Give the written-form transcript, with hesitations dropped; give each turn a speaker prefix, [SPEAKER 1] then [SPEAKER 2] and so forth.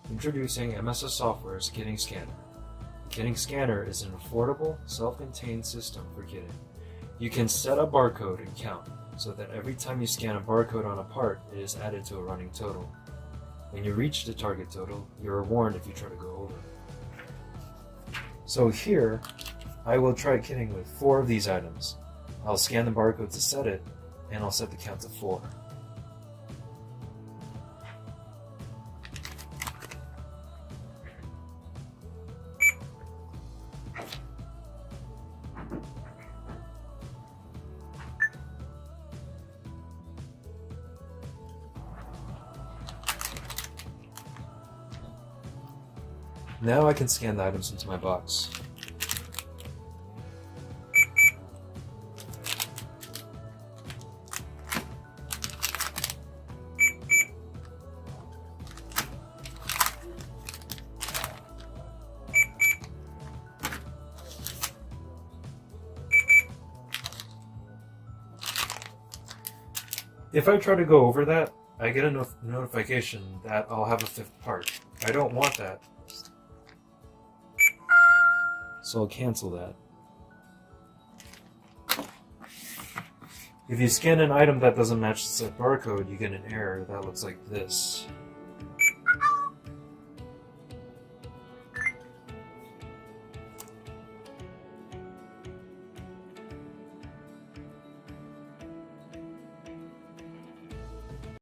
[SPEAKER 1] Introducing MSS Software's Kitting Scanner. The Kitting Scanner is an affordable, self-contained system for kitting. You can set a barcode and count, so that every time you scan a barcode on a part, it is added to a running total. When you reach the target total, you are warned if you try to go over. So here, I will try kitting with 4 of these items. I'll scan the barcode to set it, and I'll set the count to 4. Now I can scan the items into my box. If I try to go over that, I get a notification that I'll have a 5th part. I don't want that, so I'll cancel that. If you scan an item that doesn't match the set barcode, you get an error that looks like this.